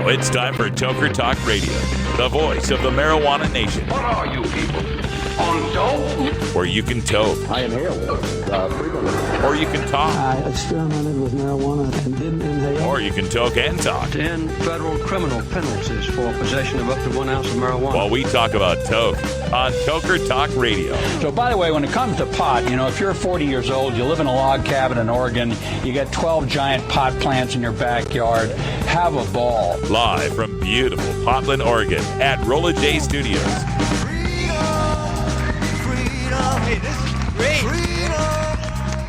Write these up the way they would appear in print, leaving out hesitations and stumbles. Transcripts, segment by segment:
Now it's time for Toker Talk Radio, the voice of the marijuana nation. What are you people? On dope? Where you can toke. I inhale frequently. Or you can talk. I experimented with marijuana and didn't inhale. Or you can toke and talk. 10 federal criminal penalties for possession of up to 1 ounce of marijuana. While we talk about toke on Toker Talk Radio. So, by the way, when it comes to pot, if you're 40 years old, you live in a log cabin in Oregon, you got 12 giant pot plants in your backyard, have a ball. Live from beautiful Portland, Oregon at Rolla J Studios. Hey, this is great.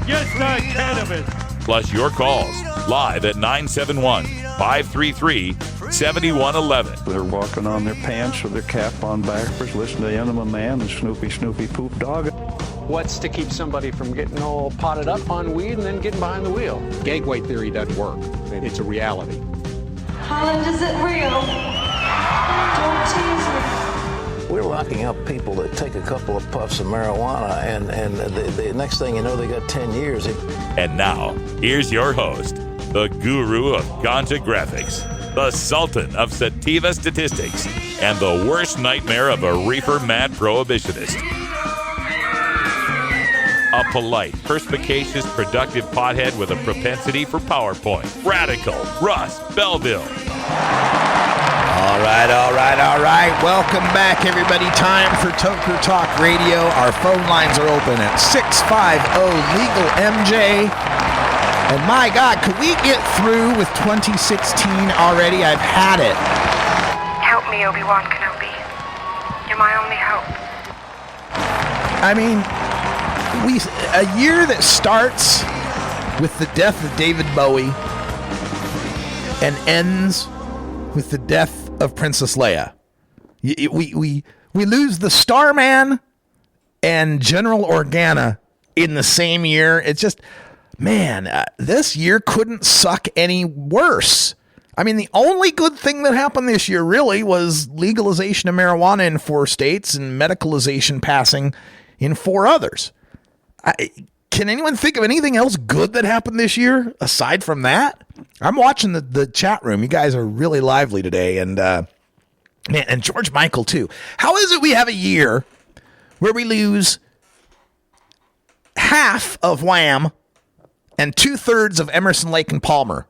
Just not cannabis. Plus your calls live at 971-533-7111. They're walking on their pants with their cap on backwards, listening to Enema Man and Snoopy Poop Dog. What's to keep somebody from getting all potted up on weed and then getting behind the wheel? Gateway theory doesn't work. It's a reality. Holland, is it real? Don't tease me. We're locking up people that take a couple of puffs of marijuana, and the next thing you know, they got 10 years. And now, here's your host, the guru of ganja graphics, the sultan of sativa statistics, and the worst nightmare of a reefer mad prohibitionist. A polite, perspicacious, productive pothead with a propensity for PowerPoint. Radical Russ Belville. All right. Welcome back, everybody. Time for Toker Talk Radio. Our phone lines are open at 650-LEGAL-MJ. And my God, could we get through with 2016 already? I've had it. Help me, Obi-Wan Kenobi. You're my only hope. I mean, a year that starts with the death of David Bowie and ends with the death of Princess Leia. We lose the Starman and General Organa in the same year. It's just, man, this year couldn't suck any worse. I mean, the only good thing that happened this year really was legalization of marijuana in 4 states and medicalization passing in 4 others. Can anyone think of anything else good that happened this year aside from that? I'm watching the chat room. You guys are really lively today. And man, and George Michael, too. How is it we have a year where we lose half of Wham and 2/3 of Emerson, Lake and Palmer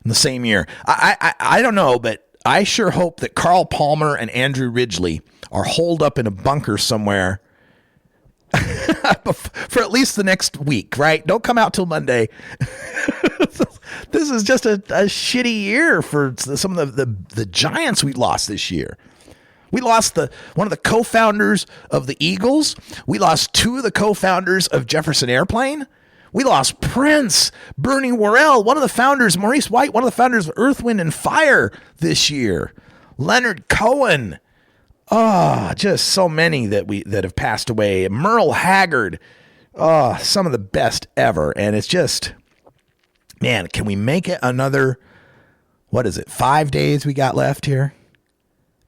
in the same year? I don't know, but I sure hope that Carl Palmer and Andrew Ridgeley are holed up in a bunker somewhere for at least the next week, right? Don't come out till Monday. This is just a shitty year for some of the giants we lost this year. We lost one of the co-founders of the Eagles. We lost 2 of the co-founders of Jefferson Airplane. We lost Prince, Bernie Worrell, one of the founders, Maurice White, one of the founders of Earth, Wind, and Fire this year. Leonard Cohen. Oh, just so many that have passed away. Merle Haggard. Oh, some of the best ever. And it's just, man, can we make it another, 5 days we got left here?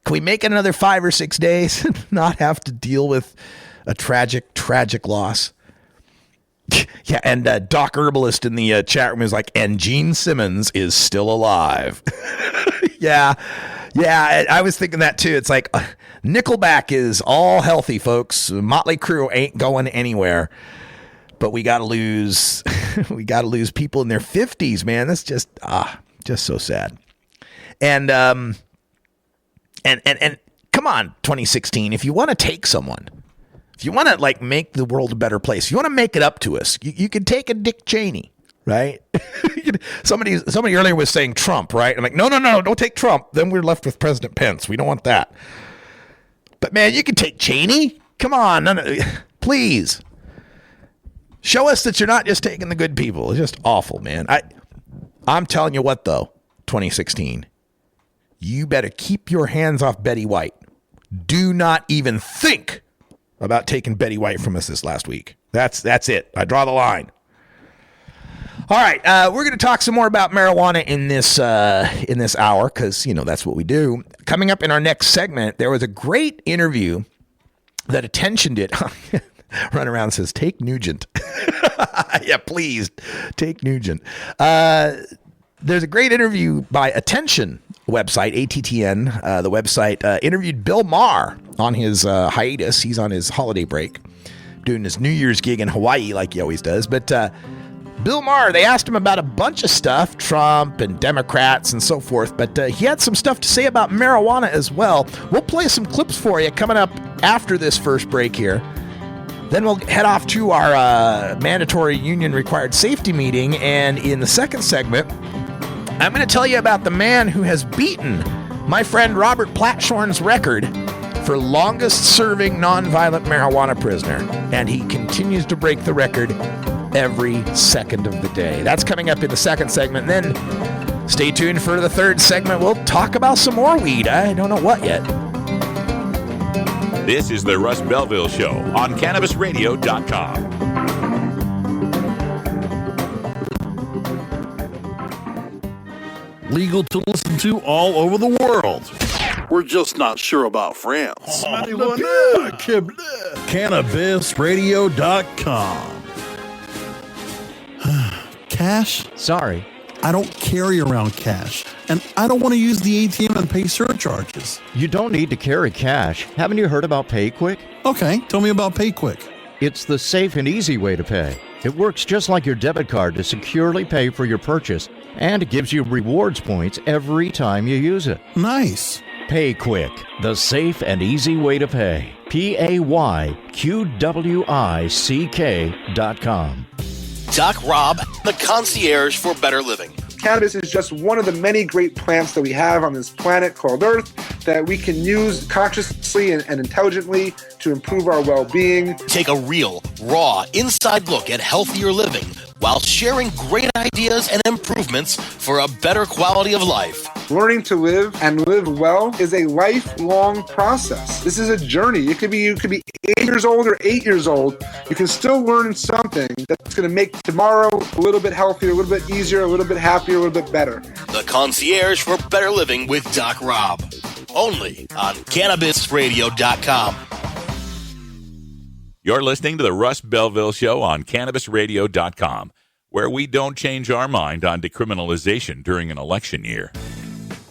Can we make it another 5 or 6 days and not have to deal with a tragic loss? Yeah, and Doc Herbalist in the chat room is like, and Gene Simmons is still alive. Yeah, I was thinking that too. It's like Nickelback is all healthy, folks. Motley Crue ain't going anywhere. But we got to lose people in their 50s, man. That's just so sad. And come on, 2016, if you want to take someone, if you want to make the world a better place, if you want to make it up to us, you can take a Dick Cheney, right? Somebody earlier was saying Trump, right? I'm like, no, don't take Trump. Then we're left with President Pence. We don't want that. But man, you can take Cheney. Come on, please. Show us that you're not just taking the good people. It's just awful, man. I'm telling you what, though, 2016, you better keep your hands off Betty White. Do not even think about taking Betty White from us this last week. That's it. I draw the line. All right, we're going to talk some more about marijuana in this hour because, that's what we do. Coming up in our next segment, there was a great interview that Attention did. Run around and says, take Nugent. Yeah, please, take Nugent. There's a great interview by Attention website, ATTN, the website, interviewed Bill Maher on his hiatus. He's on his holiday break, doing his New Year's gig in Hawaii like he always does. But Bill Maher, they asked him about a bunch of stuff, Trump and Democrats and so forth, but he had some stuff to say about marijuana as well. We'll play some clips for you coming up after this first break here. Then we'll head off to our mandatory union-required safety meeting, and in the second segment, I'm going to tell you about the man who has beaten my friend Robert Platshorn's record for longest-serving nonviolent marijuana prisoner, and he continues to break the record every second of the day. That's coming up in the second segment. Then stay tuned for the third segment. We'll talk about some more weed. I don't know what yet. This is the Russ Belville Show on CannabisRadio.com. Legal to listen to all over the world. We're just not sure about France. CannabisRadio.com. Cash? Sorry. I don't carry around cash, and I don't want to use the ATM and pay surcharges. You don't need to carry cash. Haven't you heard about PayQuick? Okay, tell me about PayQuick. It's the safe and easy way to pay. It works just like your debit card to securely pay for your purchase, and it gives you rewards points every time you use it. Nice. PayQuick, the safe and easy way to pay. PayQuick.com. Doc Rob, the concierge for better living. Cannabis is just one of the many great plants that we have on this planet called Earth that we can use consciously and intelligently to improve our well-being. Take a real, raw, inside look at healthier living while sharing great ideas and improvements for a better quality of life. Learning to live and live well is a lifelong process. This is a journey. You could be 8 years old or 8 years old. You can still learn something that's going to make tomorrow a little bit healthier, a little bit easier, a little bit happier, a little bit better. The concierge for better living with Doc Rob. Only on CannabisRadio.com. You're listening to the Russ Belville Show on CannabisRadio.com, where we don't change our mind on decriminalization during an election year.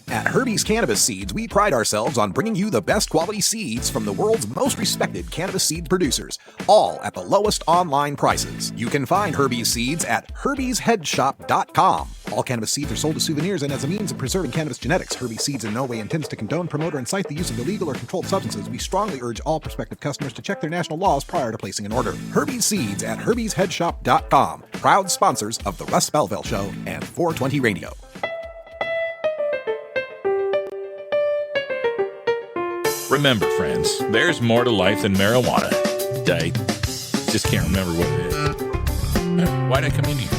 At Herbie's Cannabis Seeds, we pride ourselves on bringing you the best quality seeds from the world's most respected cannabis seed producers, all at the lowest online prices. You can find Herbie's Seeds at herbiesheadshop.com. All cannabis seeds are sold as souvenirs and as a means of preserving cannabis genetics. Herbie's Seeds in no way intends to condone, promote, or incite the use of illegal or controlled substances. We strongly urge all prospective customers to check their national laws prior to placing an order. Herbie's Seeds at herbiesheadshop.com. Proud sponsors of the Russ Belville Show and 420 Radio. Remember, friends, there's more to life than marijuana. I just can't remember what it is. Why'd I come in here?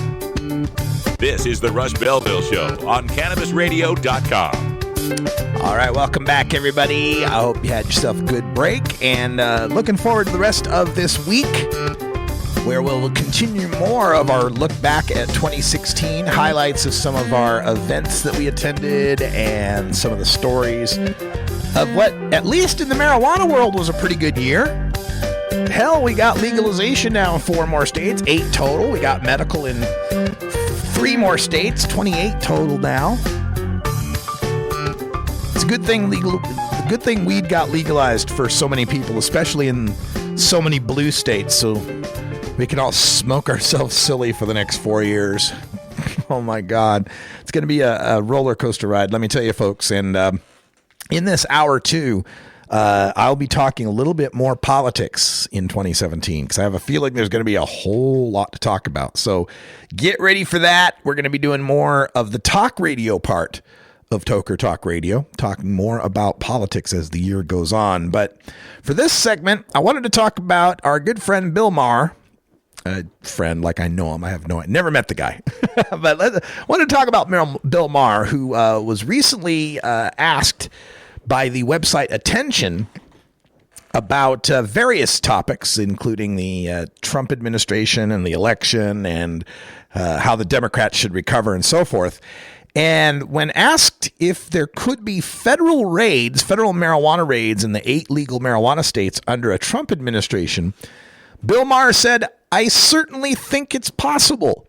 This is the Russ Belville Show on CannabisRadio.com. All right, welcome back, everybody. I hope you had yourself a good break, and looking forward to the rest of this week, where we'll continue more of our look back at 2016, highlights of some of our events that we attended, and some of the stories of what, at least in the marijuana world, was a pretty good year. Hell, we got legalization now in 4 more states, 8 total. We got medical in 3 more states, 28 total now. It's a good thing weed got legalized for so many people, especially in so many blue states, so we can all smoke ourselves silly for the next 4 years. Oh my God. It's going to be a roller coaster ride, let me tell you, folks. And in this hour too, I'll be talking a little bit more politics in 2017 because I have a feeling there's going to be a whole lot to talk about. So get ready for that. We're going to be doing more of the talk radio part of Toker Talk Radio, talking more about politics as the year goes on. But for this segment, I wanted to talk about our good friend Bill Maher. A friend, like I know him. I never met the guy. But I want to talk about Bill Maher, who was recently asked by the website Attention about various topics, including the Trump administration and the election and how the Democrats should recover and so forth. And when asked if there could be federal marijuana raids in the 8 legal marijuana states under a Trump administration, Bill Maher said, "I certainly think it's possible."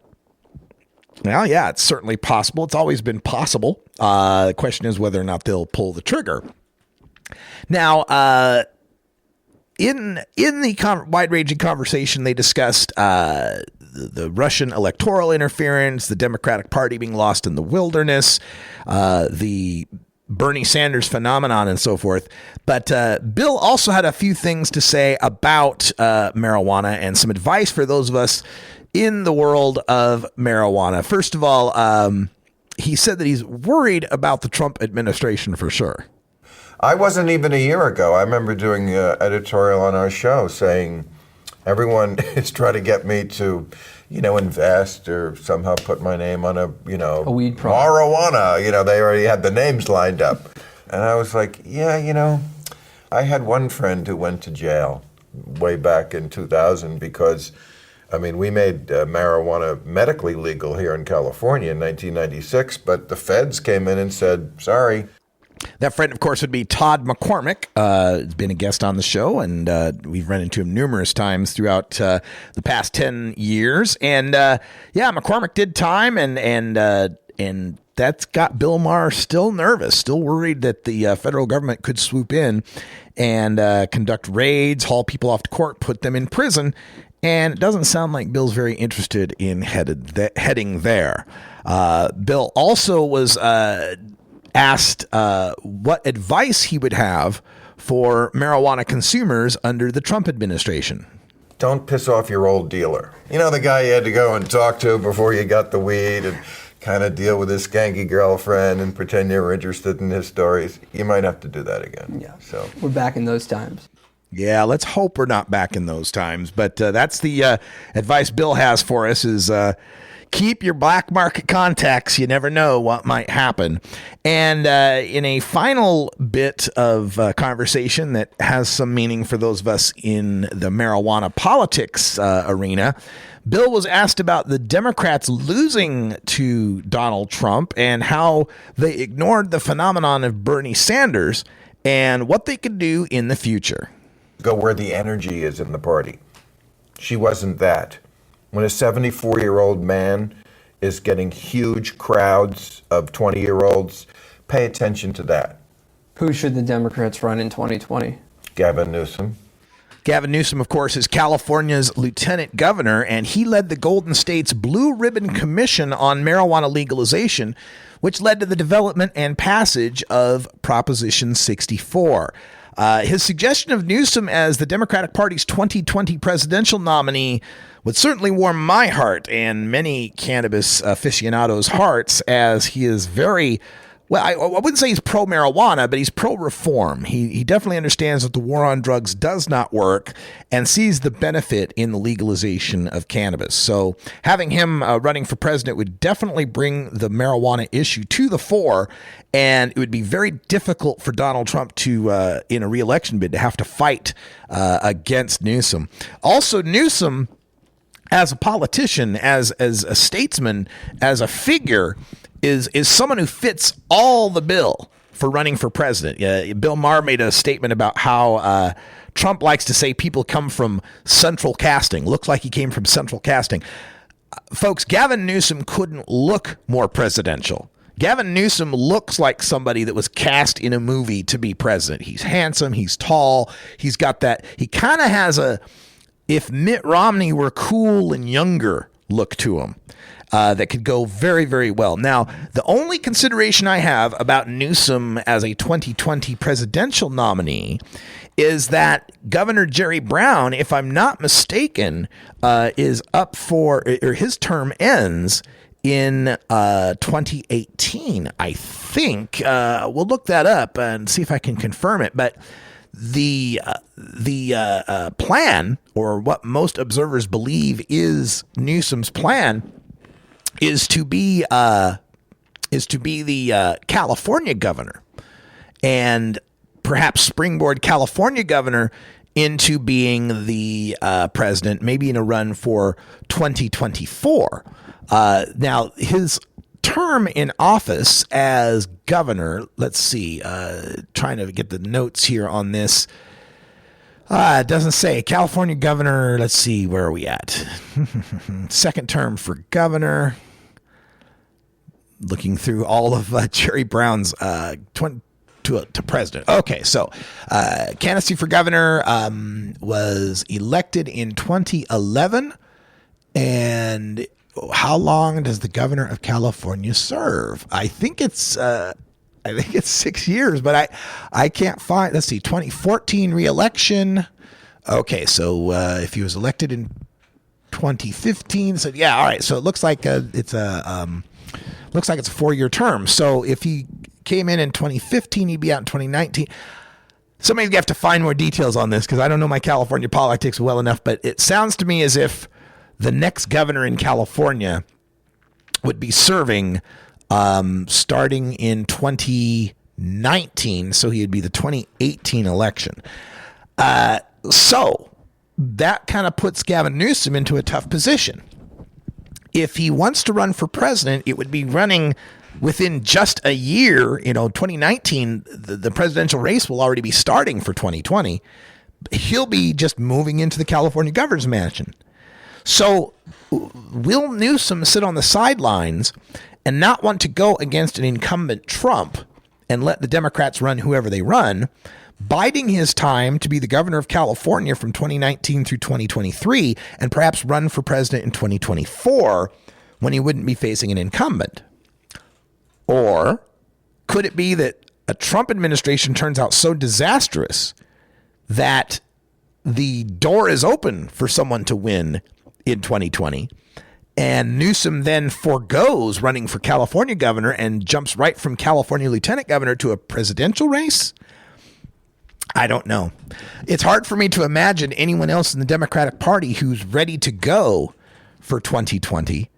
Well, yeah, it's certainly possible. It's always been possible. The question is whether or not they'll pull the trigger. Now, in the wide-ranging conversation, they discussed the Russian electoral interference, the Democratic Party being lost in the wilderness, the Bernie Sanders phenomenon, and so forth. But Bill also had a few things to say about marijuana and some advice for those of us in the world of marijuana. First of all, he said that he's worried about the Trump administration for sure. I wasn't even a year ago. I remember doing an editorial on our show saying everyone is trying to get me to, invest or somehow put my name on a weed product. Marijuana. They already had the names lined up. And I was like, I had one friend who went to jail way back in 2000 because we made marijuana medically legal here in California in 1996, but the feds came in and said, sorry. That friend, of course, would be Todd McCormick. He's been a guest on the show, and we've run into him numerous times throughout the past 10 years. And McCormick did time, and that's got Bill Maher still nervous, still worried that the federal government could swoop in and conduct raids, haul people off to court, put them in prison. And it doesn't sound like Bill's very interested in heading there. Bill also was asked what advice he would have for marijuana consumers under the Trump administration. Don't piss off your old dealer. The guy you had to go and talk to before you got the weed and kind of deal with his skanky girlfriend and pretend you were interested in his stories. You might have to do that again. Yeah. So we're back in those times. Yeah, let's hope we're not back in those times. But that's the advice Bill has for us is keep your black market contacts. You never know what might happen. And in a final bit of conversation that has some meaning for those of us in the marijuana politics arena, Bill was asked about the Democrats losing to Donald Trump and how they ignored the phenomenon of Bernie Sanders and what they could do in the future. Go where the energy is in the party. She wasn't that. When a 74-year-old man is getting huge crowds of 20-year-olds, pay attention to that. Who should the Democrats run in 2020? Gavin Newsom. Gavin Newsom, of course, is California's lieutenant governor, and he led the Golden State's Blue Ribbon Commission on marijuana legalization, which led to the development and passage of Proposition 64. His suggestion of Newsom as the Democratic Party's 2020 presidential nominee would certainly warm my heart and many cannabis aficionados' hearts, as he is very, well, I wouldn't say he's pro-marijuana, but he's pro-reform. He definitely understands that the war on drugs does not work and sees the benefit in the legalization of cannabis. So having him running for president would definitely bring the marijuana issue to the fore, and it would be very difficult for Donald Trump to, in a re-election bid, to have to fight against Newsom. Also, Newsom, as a politician, as a statesman, as a figure, is someone who fits all the bill for running for president. Bill Maher made a statement about how Trump likes to say people come from central casting. Looks like he came from central casting. Folks, Gavin Newsom couldn't look more presidential. Gavin Newsom looks like somebody that was cast in a movie to be president. He's handsome. He's tall. He's got that. He kind of has a, if Mitt Romney were cool and younger, look to him. That could go very, very well. Now, the only consideration I have about Newsom as a 2020 presidential nominee is that Governor Jerry Brown, if I'm not mistaken, is up for, or his term ends in 2018, I think. We'll look that up and see if I can confirm it. But the plan, or what most observers believe is Newsom's plan, is to be the California governor, and perhaps springboard California governor into being the president, maybe in a run for 2024. Now, his term in office as governor, let's see, trying to get the notes here on this. It doesn't say. California governor, let's see, where are we at? Second term for governor. looking through all of Jerry Brown's to president. Okay, so candidacy for governor was elected in 2011, and how long does the governor of California serve? I think it's 6 years, but I can't find. Let's see, 2014 re-election. Okay, so if he was elected in 2015, so yeah, all right. So it looks like it's a 4-year term. So if he came in 2015, he'd be out in 2019. Somebody's gonna have to find more details on this because I don't know my California politics well enough. But it sounds to me as if the next governor in California would be serving starting in 2019, so he'd be the 2018 election. So that kind of puts Gavin Newsom into a tough position. If he wants to run for president, it would be running within just a year. 2019, the presidential race will already be starting for 2020. He'll be just moving into the California governor's mansion. So will Newsom sit on the sidelines and not want to go against an incumbent Trump and let the Democrats run whoever they run, biding his time to be the governor of California from 2019 through 2023 and perhaps run for president in 2024 when he wouldn't be facing an incumbent? Or could it be that a Trump administration turns out so disastrous that the door is open for someone to win in 2020, and Newsom then forgoes running for California governor and jumps right from California lieutenant governor to a presidential race? I don't know. It's hard for me to imagine anyone else in the Democratic Party who's ready to go for 2020.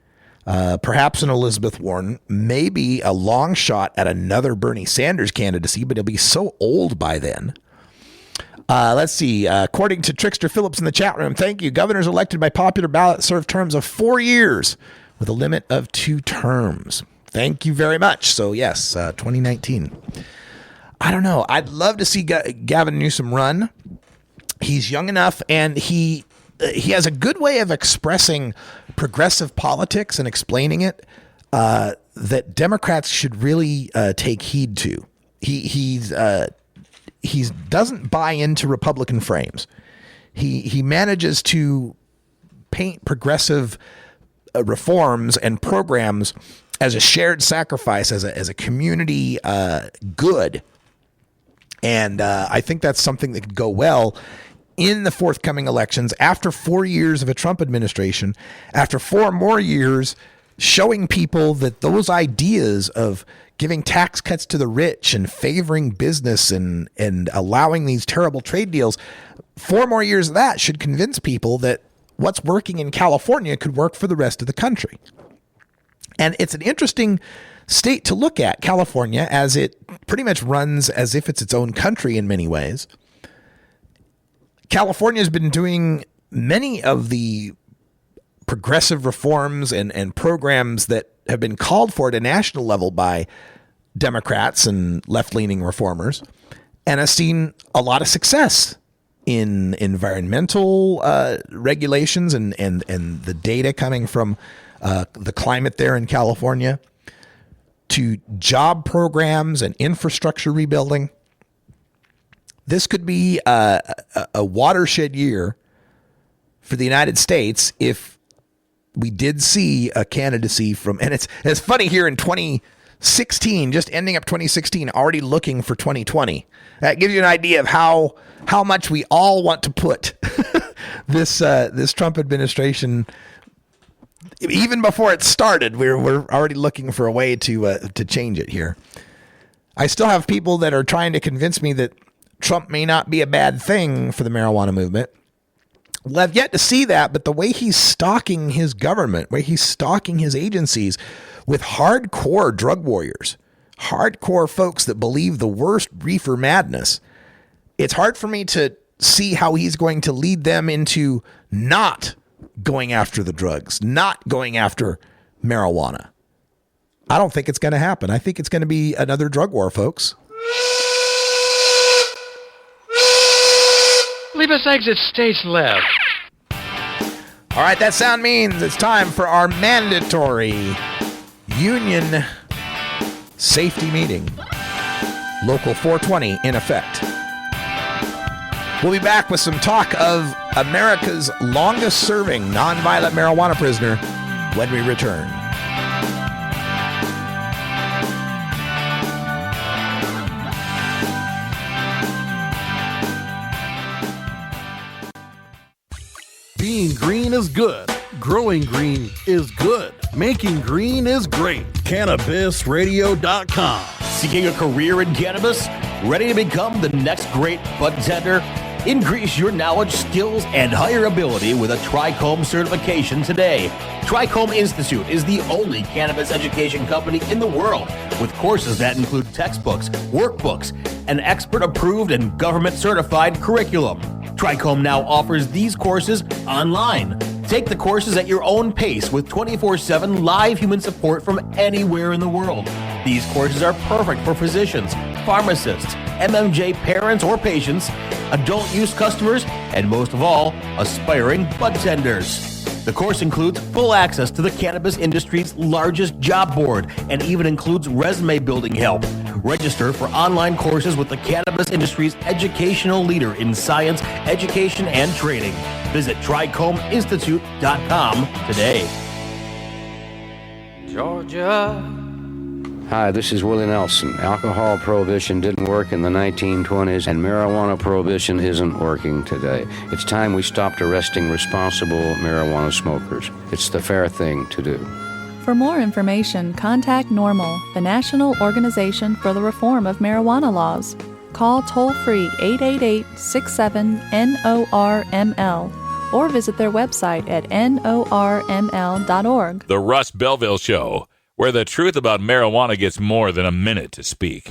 Perhaps an Elizabeth Warren, maybe a long shot at another Bernie Sanders candidacy, but he'll be so old by then. Let's see. According to Trickster Phillips in the chat room, thank you. Governors elected by popular ballot serve terms of 4 years with a limit of 2 terms. Thank you very much. So, yes, 2019. I don't know. I'd love to see Gavin Newsom run. He's young enough, and he has a good way of expressing progressive politics and explaining it that Democrats should really take heed to. He doesn't buy into Republican frames. He manages to paint progressive reforms and programs as a shared sacrifice, as a community good. And I think that's something that could go well in the forthcoming elections after 4 years of a Trump administration, after 4 more years showing people that those ideas of giving tax cuts to the rich and favoring business and allowing these terrible trade deals, 4 more years of that should convince people that what's working in California could work for the rest of the country. And it's an interesting state to look at, California, as it pretty much runs as if it's its own country in many ways. California has been doing many of the progressive reforms and programs that have been called for at a national level by Democrats and left-leaning reformers, and has seen a lot of success in environmental regulations and the data coming from the climate there in California, to job programs and infrastructure rebuilding. This could be a watershed year for the United States if we did see a candidacy from, and it's funny here in 2016, just ending up 2016, already looking for 2020. That gives you an idea of how much we all want to put this Trump administration. Even before it started, we're already looking for a way to change it here. I still have people that are trying to convince me that Trump may not be a bad thing for the marijuana movement. Well, I've yet to see that, but the way he's stalking his government, way he's stalking his agencies with hardcore drug warriors, hardcore folks that believe the worst reefer madness, it's hard for me to see how he's going to lead them into not going after the drugs, not going after marijuana. I don't think it's going to happen. I think it's going to be another drug war, folks. Leave us exit stage left. All right, that sound means it's time for our mandatory union Safety meeting. Local 420 in effect. We'll be back with some talk of America's longest-serving nonviolent marijuana prisoner when we return. Being green is good. Growing green is good. Making green is great. CannabisRadio.com. Seeking a career in cannabis? Ready to become the next great bud tender? Increase your knowledge, skills, and higher ability with a Trichome certification today. Trichome Institute is the only cannabis education company in the world with courses that include textbooks, workbooks, an expert-approved and government-certified curriculum. Trichome now offers these courses online. Take the courses at your own pace with 24/7 live human support from anywhere in the world. These courses are perfect for physicians, pharmacists, MMJ parents or patients, adult use customers, and most of all, aspiring bud tenders. The course includes full access to the cannabis industry's largest job board and even includes resume building help. Register for online courses with the cannabis industry's educational leader in science, education, and training. Visit TrichomeInstitute.com today. Georgia. Hi, this is Willie Nelson. Alcohol prohibition didn't work in the 1920s, and marijuana prohibition isn't working today. It's time we stopped arresting responsible marijuana smokers. It's the fair thing to do. For more information, contact NORML, the National Organization for the Reform of Marijuana Laws. Call toll-free 888-67-NORML or visit their website at norml.org. The Russ Belville Show, where the truth about marijuana gets more than a minute to speak.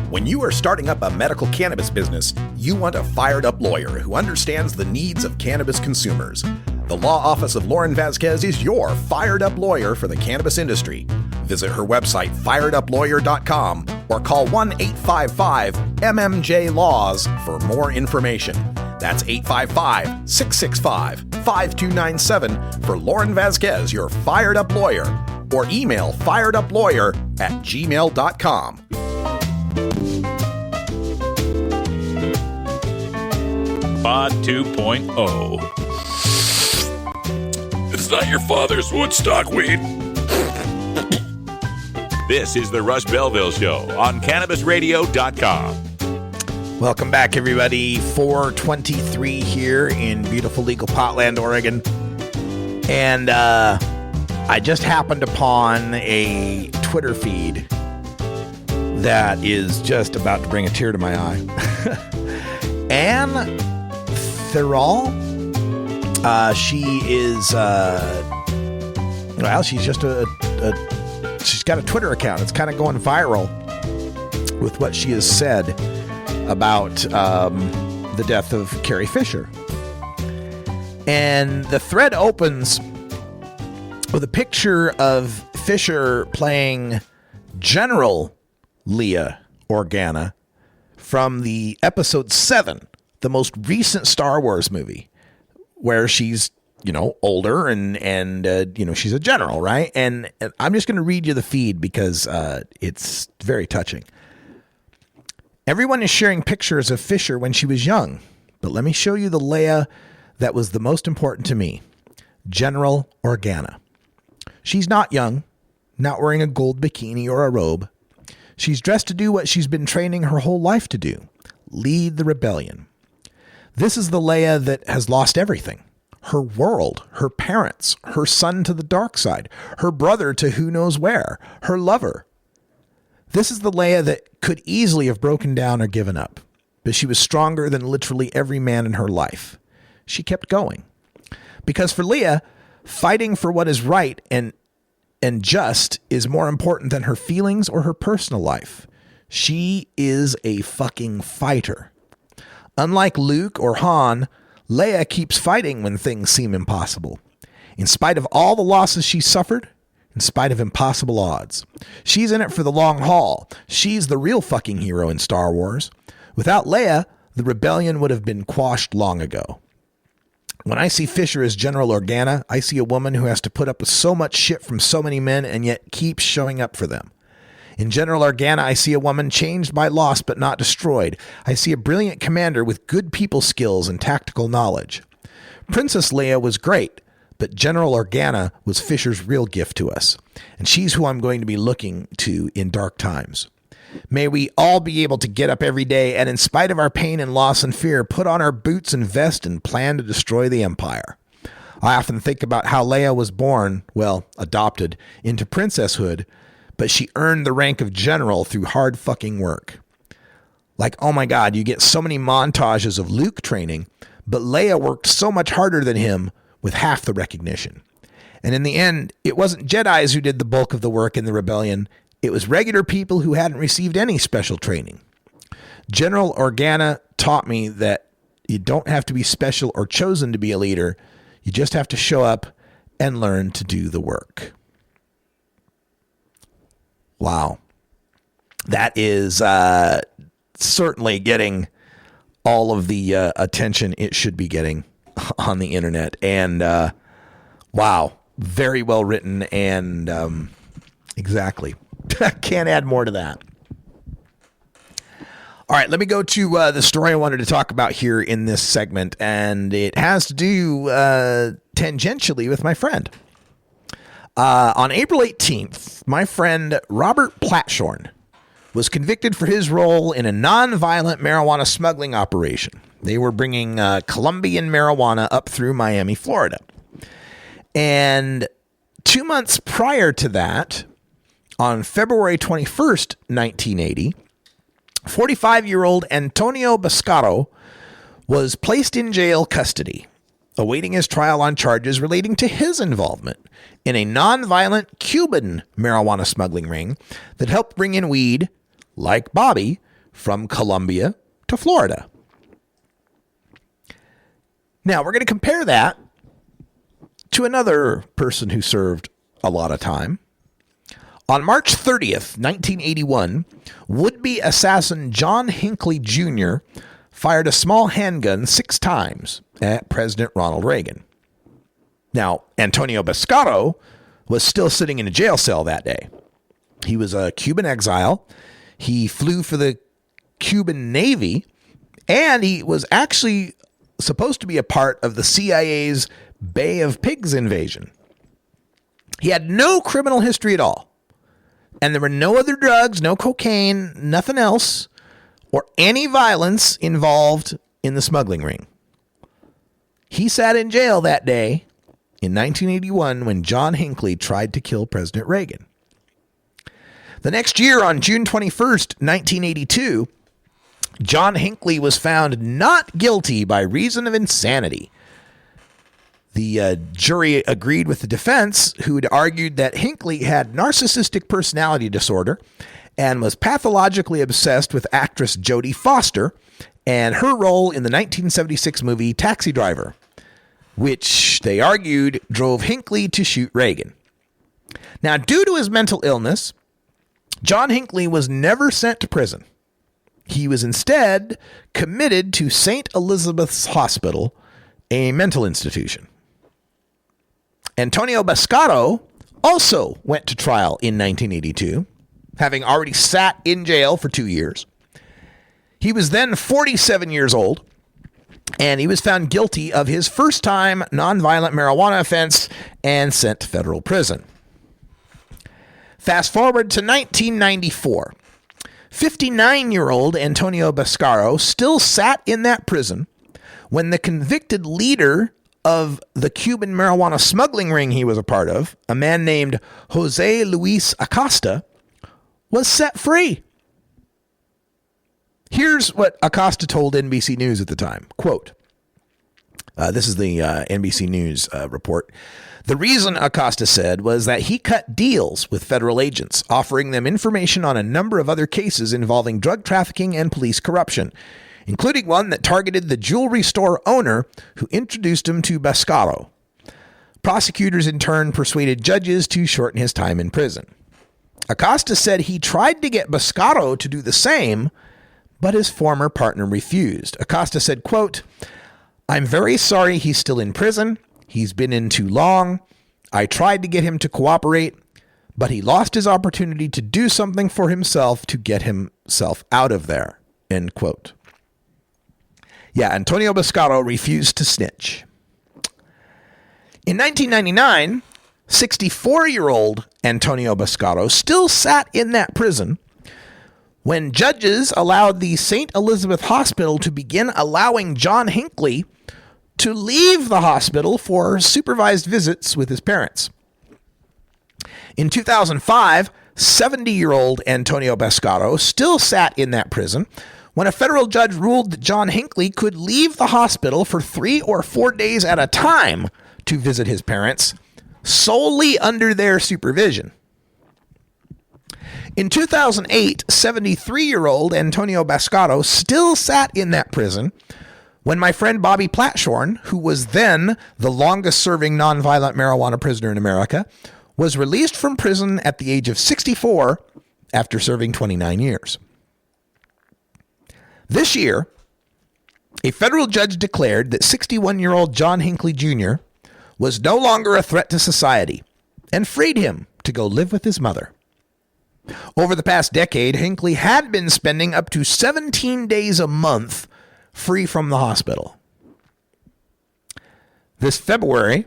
When you are starting up a medical cannabis business, you want a fired-up lawyer who understands the needs of cannabis consumers. The law office of Lauren Vasquez is your fired-up lawyer for the cannabis industry. Visit her website, firedupLawyer.com, or call 1-855-MMJ-LAWS for more information. That's 855-665-5297 for Lauren Vasquez, your fired-up lawyer, or email firedupLawyer@gmail.com. Pod 2.0. It's not your father's Woodstock weed. This is the Russ Belville Show on CannabisRadio.com. Welcome back, everybody. 4:23 here in beautiful legal Potland, Oregon. And I just happened upon a Twitter feed that is just about to bring a tear to my eye. Anne Thirall. She is, she's just she's got a Twitter account. It's kind of going viral with what she has said about the death of Carrie Fisher. And the thread opens with a picture of Fisher playing General Leia Organa from the episode 7, the most recent Star Wars movie, where she's, older and she's a general, right? And I'm just going to read you the feed because it's very touching. Everyone is sharing pictures of Fisher when she was young, but let me show you the Leia that was the most important to me, General Organa. She's not young, not wearing a gold bikini or a robe. She's dressed to do what she's been training her whole life to do, lead the rebellion. This is the Leia that has lost everything. Her world, her parents, her son to the dark side, her brother to who knows where, her lover. This is the Leia that could easily have broken down or given up, but she was stronger than literally every man in her life. She kept going. Because for Leia, fighting for what is right and just is more important than her feelings or her personal life. She is a fucking fighter. Unlike Luke or Han, Leia keeps fighting when things seem impossible. In spite of all the losses she suffered, in spite of impossible odds. She's in it for the long haul. She's the real fucking hero in Star Wars. Without Leia, the rebellion would have been quashed long ago. When I see Fisher as General Organa, I see a woman who has to put up with so much shit from so many men and yet keeps showing up for them. In General Organa, I see a woman changed by loss but not destroyed. I see a brilliant commander with good people skills and tactical knowledge. Princess Leia was great, but General Organa was Fisher's real gift to us, and she's who I'm going to be looking to in dark times. May we all be able to get up every day and, in spite of our pain and loss and fear, put on our boots and vest and plan to destroy the Empire. I often think about how Leia was born, well, adopted, into princesshood, but she earned the rank of general through hard fucking work. Like, oh my God, you get so many montages of Luke training, but Leia worked so much harder than him with half the recognition. And in the end, it wasn't Jedis who did the bulk of the work in the rebellion. It was regular people who hadn't received any special training. General Organa taught me that you don't have to be special or chosen to be a leader. You just have to show up and learn to do the work. Wow. That is certainly getting all of the attention it should be getting on the internet. And wow, very well written. And exactly. Can't add more to that. All right, let me go to the story I wanted to talk about here in this segment, and it has to do tangentially with my friend. On April 18th, my friend Robert Platshorn was convicted for his role in a non-violent marijuana smuggling operation. They were bringing Colombian marijuana up through Miami, Florida. And 2 months prior to that, on February 21st, 1980, 45-year-old Antonio Bascaro was placed in jail custody, awaiting his trial on charges relating to his involvement in a non-violent Cuban marijuana smuggling ring that helped bring in weed, like Bobby, from Colombia to Florida. Now, we're going to compare that to another person who served a lot of time. On March 30th, 1981, would-be assassin John Hinckley Jr. fired a small handgun 6 times at President Ronald Reagan. Now, Antonio Bascaro was still sitting in a jail cell that day. He was a Cuban exile. He flew for the Cuban Navy, and he was actually supposed to be a part of the CIA's Bay of Pigs invasion. He had no criminal history at all. And there were no other drugs, no cocaine, nothing else, or any violence involved in the smuggling ring. He sat in jail that day in 1981 when John Hinckley tried to kill President Reagan. The next year, on June 21st, 1982, John Hinckley was found not guilty by reason of insanity. The jury agreed with the defense, who had argued that Hinckley had narcissistic personality disorder and was pathologically obsessed with actress Jodie Foster and her role in the 1976 movie Taxi Driver, which they argued drove Hinckley to shoot Reagan. Now, due to his mental illness, John Hinckley was never sent to prison. He was instead committed to St. Elizabeth's Hospital, a mental institution. Antonio Bascaro also went to trial in 1982, having already sat in jail for 2 years. He was then 47 years old, and he was found guilty of his first-time nonviolent marijuana offense and sent to federal prison. Fast forward to 1994. 59-year-old Antonio Bascaro still sat in that prison when the convicted leader of the Cuban marijuana smuggling ring he was a part of, a man named Jose Luis Acosta, was set free. Here's what Acosta told NBC News at the time. Quote, this is the NBC News report. The reason, Acosta said, was that he cut deals with federal agents, offering them information on a number of other cases involving drug trafficking and police corruption, including one that targeted the jewelry store owner who introduced him to Bascaro. Prosecutors in turn persuaded judges to shorten his time in prison. Acosta said he tried to get Bascaro to do the same, but his former partner refused. Acosta said, quote, "I'm very sorry he's still in prison. He's been in too long. I tried to get him to cooperate, but he lost his opportunity to do something for himself to get himself out of there, end quote. Yeah, Antonio Bascaro refused to snitch. In 1999, 64-year-old Antonio Bascaro still sat in that prison when judges allowed the St. Elizabeth Hospital to begin allowing John Hinckley to leave the hospital for supervised visits with his parents. In 2005, 70-year-old Antonio Bascaro still sat in that prison when a federal judge ruled that John Hinckley could leave the hospital for 3 or 4 days at a time to visit his parents, solely under their supervision. In 2008, 73-year-old Antonio Bascaro still sat in that prison when my friend Bobby Platshorn, who was then the longest-serving nonviolent marijuana prisoner in America, was released from prison at the age of 64 after serving 29 years. This year, a federal judge declared that 61-year-old John Hinckley Jr. was no longer a threat to society and freed him to go live with his mother. Over the past decade, Hinckley had been spending up to 17 days a month free from the hospital. This February,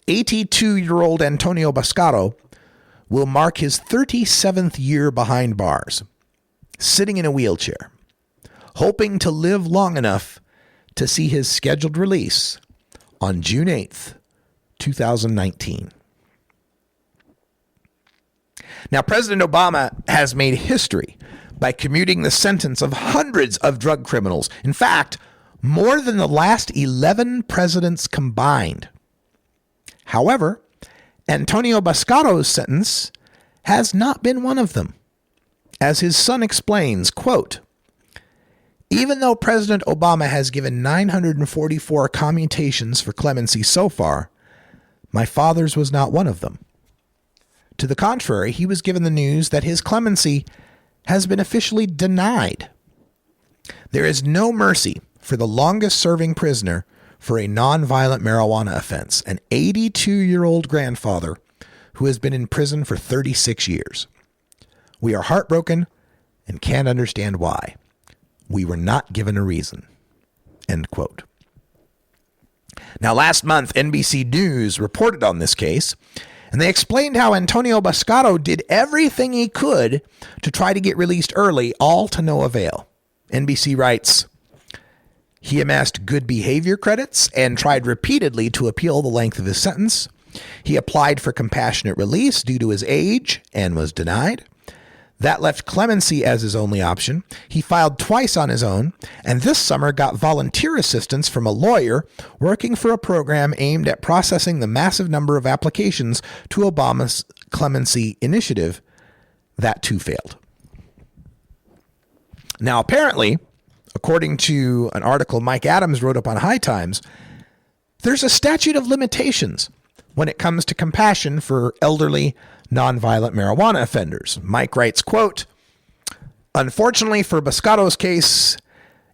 82-year-old Antonio Bascaro will mark his 37th year behind bars, sitting in a wheelchair, hoping to live long enough to see his scheduled release on June 8th, 2019. Now, President Obama has made history by commuting the sentence of hundreds of drug criminals. In fact, more than the last 11 presidents combined. However, Antonio Bascaro's sentence has not been one of them. As his son explains, quote, even though President Obama has given 944 commutations for clemency so far, my father's was not one of them. To the contrary, he was given the news that his clemency has been officially denied. There is no mercy for the longest-serving prisoner for a nonviolent marijuana offense, an 82-year-old grandfather who has been in prison for 36 years. We are heartbroken and can't understand why. We were not given a reason. End quote. Now, last month, NBC News reported on this case, and they explained how Antonio Bascaro did everything he could to try to get released early, all to no avail. NBC writes, he amassed good behavior credits and tried repeatedly to appeal the length of his sentence. He applied for compassionate release due to his age and was denied. That left clemency as his only option. He filed twice on his own, and this summer got volunteer assistance from a lawyer working for a program aimed at processing the massive number of applications to Obama's clemency initiative. That too failed. Now, apparently, according to an article Mike Adams wrote up on High Times, there's a statute of limitations when it comes to compassion for elderly nonviolent marijuana offenders. Mike writes, quote, unfortunately for Bascaro's case,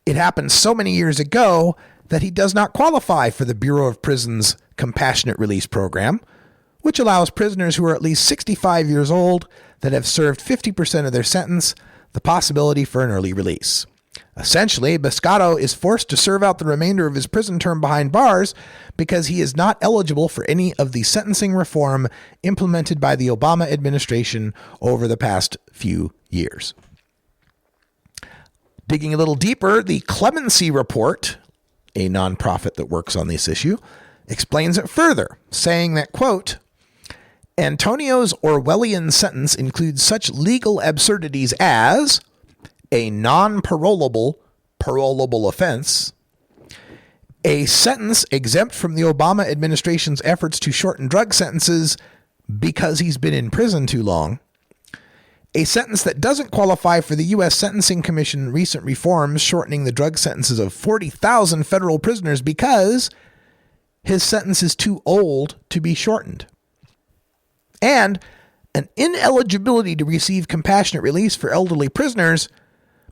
it happened so many years ago that he does not qualify for the Bureau of Prisons Compassionate Release Program, which allows prisoners who are at least 65 years old that have served 50% of their sentence the possibility for an early release. Essentially, Bascaro is forced to serve out the remainder of his prison term behind bars because he is not eligible for any of the sentencing reform implemented by the Obama administration over the past few years. Digging a little deeper, the Clemency Report, a nonprofit that works on this issue, explains it further, saying that, quote, Antonio's Orwellian sentence includes such legal absurdities as a non-parolable offense, a sentence exempt from the Obama administration's efforts to shorten drug sentences because he's been in prison too long, a sentence that doesn't qualify for the U.S. Sentencing Commission recent reforms shortening the drug sentences of 40,000 federal prisoners because his sentence is too old to be shortened, and an ineligibility to receive compassionate release for elderly prisoners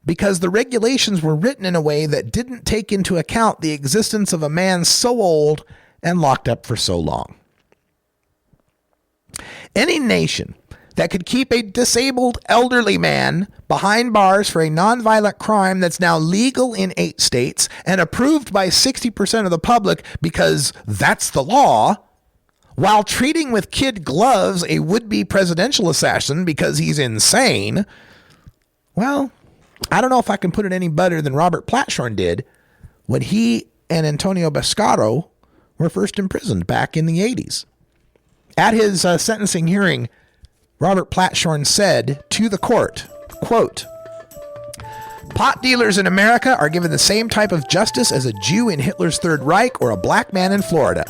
because the regulations were written in a way that didn't take into account the existence of a man so old and locked up for so long. Any nation that could keep a disabled elderly man behind bars for a nonviolent crime that's now legal in 8 states and approved by 60% of the public because that's the law, while treating with kid gloves a would-be presidential assassin because he's insane, well, I don't know if I can put it any better than Robert Platshorn did when he and Antonio Bascaro were first imprisoned back in the 80s. At his sentencing hearing, Robert Platshorn said to the court, quote, "Pot dealers in America are given the same type of justice as a Jew in Hitler's Third Reich or a black man in Florida.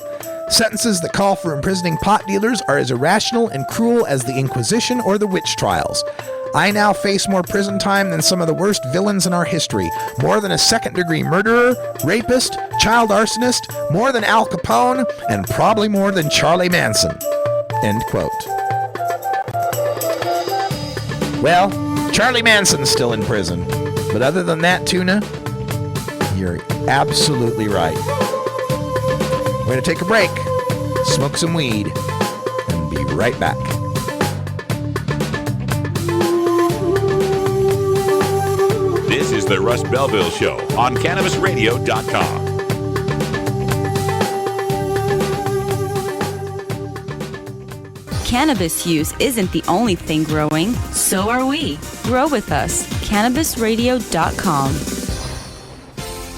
Sentences that call for imprisoning pot dealers are as irrational and cruel as the Inquisition or the witch trials. I now face more prison time than some of the worst villains in our history. More than a second-degree murderer, rapist, child arsonist, more than Al Capone, and probably more than Charlie Manson." End quote. Well, Charlie Manson's still in prison. But other than that, Tuna, you're absolutely right. We're going to take a break, smoke some weed, and be right back. This is the Russ Belville Show on CannabisRadio.com. Cannabis use isn't the only thing growing, so are we. Grow with us. CannabisRadio.com.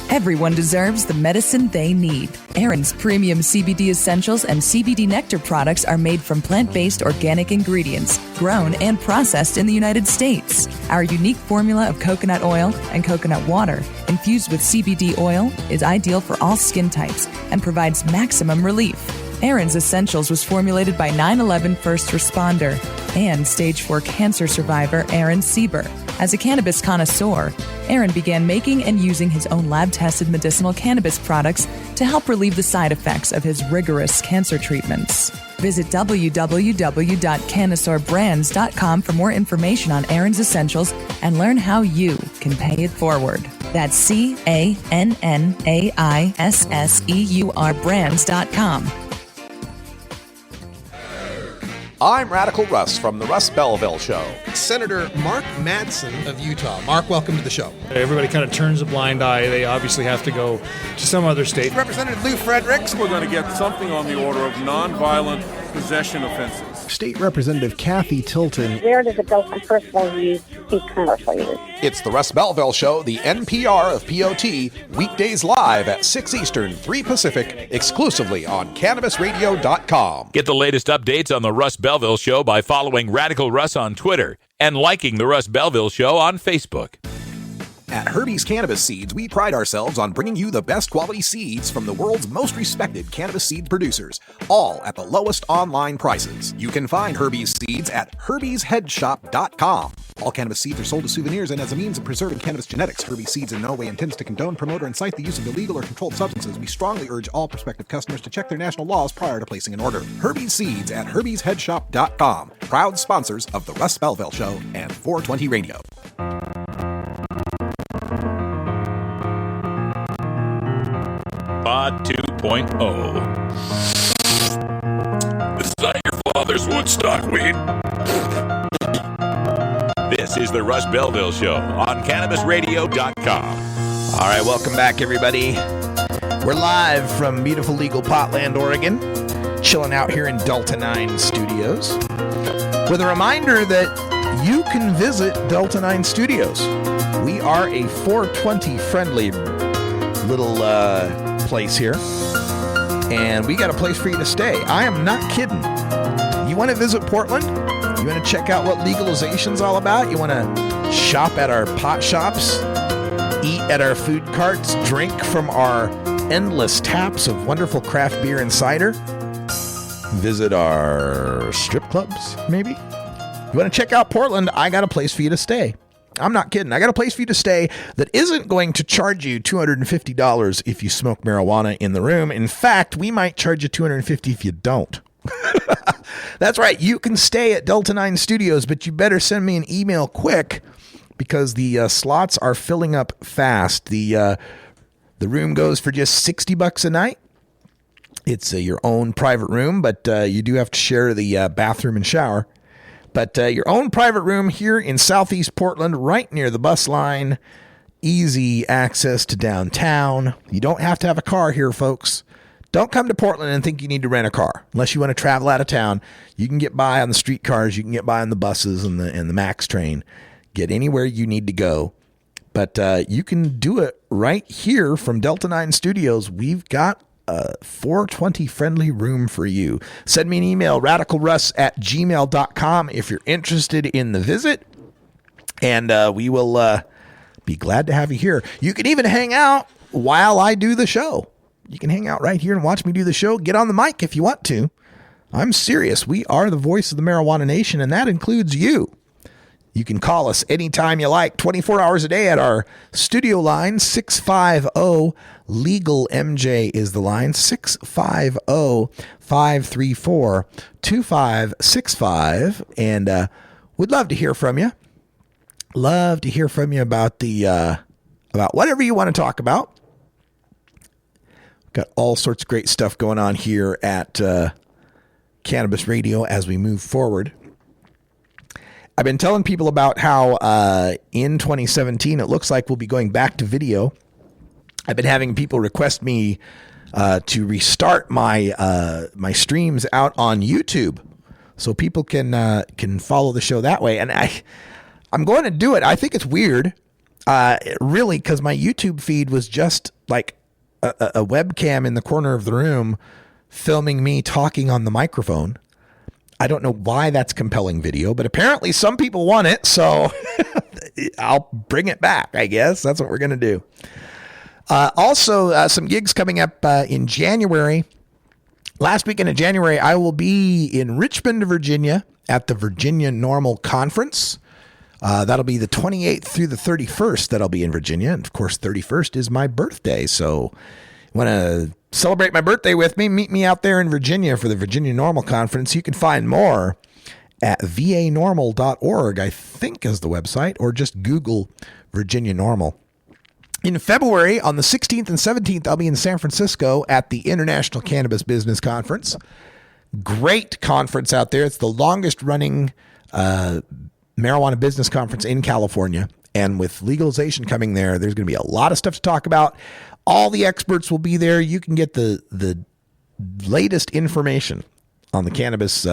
Everyone deserves the medicine they need. Aaron's premium CBD essentials and CBD nectar products are made from plant-based organic ingredients, grown and processed in the United States. Our unique formula of coconut oil and coconut water infused with CBD oil is ideal for all skin types and provides maximum relief. Aaron's Essentials was formulated by 9/11 first responder and Stage 4 cancer survivor Aaron Sieber. As a cannabis connoisseur, Aaron began making and using his own lab-tested medicinal cannabis products to help relieve the side effects of his rigorous cancer treatments. Visit www.cannoisseurbrands.com for more information on Aaron's Essentials and learn how you can pay it forward. That's CANNAISSEUR brands.com. I'm Radical Russ from the Russ Belville Show. Senator Mark Madsen of Utah. Mark, welcome to the show. Everybody kind of turns a blind eye. They obviously have to go to some other state. Representative Lou Fredericks. We're going to get something on the order of nonviolent possession offenses. State Representative Kathy Tilton. Where does it go from personal use to commercial use? It's the Russ Belville Show, the NPR of POT, weekdays live at 6 Eastern, 3 Pacific, exclusively on CannabisRadio.com. Get the latest updates on the Russ Belville Show by following Radical Russ on Twitter and liking the Russ Belville Show on Facebook. At Herbie's Cannabis Seeds, we pride ourselves on bringing you the best quality seeds from the world's most respected cannabis seed producers, all at the lowest online prices. You can find Herbie's seeds at herbiesheadshop.com. All cannabis seeds are sold as souvenirs and as a means of preserving cannabis genetics. Herbie's Seeds in no way intends to condone, promote, or incite the use of illegal or controlled substances. We strongly urge all prospective customers to check their national laws prior to placing an order. Herbie's Seeds at herbiesheadshop.com. Proud sponsors of the Russ Belville Show and 420 Radio. Pod 2.0. This is not your father's Woodstock weed. This is the Russ Belville Show on CannabisRadio.com. All right, welcome back, everybody. We're live from beautiful legal Potland, Oregon, chilling out here in Delta 9 Studios, with a reminder that you can visit Delta 9 Studios. We are a 420-friendly little place here, and we got a place for you to stay. I am not kidding. You want to visit Portland? You want to check out what legalization's all about? You want to shop at our pot shops, eat at our food carts, drink from our endless taps of wonderful craft beer and cider, visit our strip clubs, maybe? You want to check out Portland? I got a place for you to stay. I'm not kidding. I got a place for you to stay that isn't going to charge you $250 if you smoke marijuana in the room. In fact, we might charge you $250 if you don't. That's right. You can stay at Delta 9 Studios, but you better send me an email quick because the slots are filling up fast. The room goes for just $60 a night. It's your own private room, but you do have to share the bathroom and shower. But your own private room here in Southeast Portland, right near the bus line. Easy access to downtown. You don't have to have a car here, folks. Don't come to Portland and think you need to rent a car. Unless you want to travel out of town, you can get by on the streetcars, you can get by on the buses and the MAX train. Get anywhere you need to go. But you can do it right here from Delta 9 Studios. We've got a 420 friendly room for you. Send me an email, radicalruss@gmail.com if you're interested in the visit. And we will be glad to have you here. You can even hang out while I do the show. You can hang out right here and watch me do the show. Get on the mic if you want to. I'm serious. We are the voice of the marijuana nation, and that includes you. You can call us anytime you like, 24 hours a day at our studio line, 650-LEGAL-MJ is the line, 650-534-2565. And we'd love to hear from you. Love to hear from you about about whatever you want to talk about. Got all sorts of great stuff going on here at Cannabis Radio as we move forward. I've been telling people about how in 2017 it looks like we'll be going back to video. I've been having people request me to restart my my streams out on YouTube so people can follow the show that way. And I'm going to do it. I think it's weird, really, because my YouTube feed was just like a webcam in the corner of the room filming me talking on the microphone. I don't know why that's compelling video, but apparently some people want it, so I'll bring it back, I guess. That's what we're going to do. Also, some gigs coming up in January. Last weekend in January, I will be in Richmond, Virginia at the Virginia Normal Conference. That'll be the 28th through the 31st that I'll be in Virginia. And of course, 31st is my birthday. So want to celebrate my birthday with me? Meet me out there in Virginia for the Virginia Normal Conference. You can find more at vanormal.org, I think is the website, or just Google Virginia Normal. In February, on the 16th and 17th, I'll be in San Francisco at the International Cannabis Business Conference. Great conference out there. It's the longest running marijuana business conference in California. And with legalization coming there, there's going to be a lot of stuff to talk about. All the experts will be there. You can get the latest information on the cannabis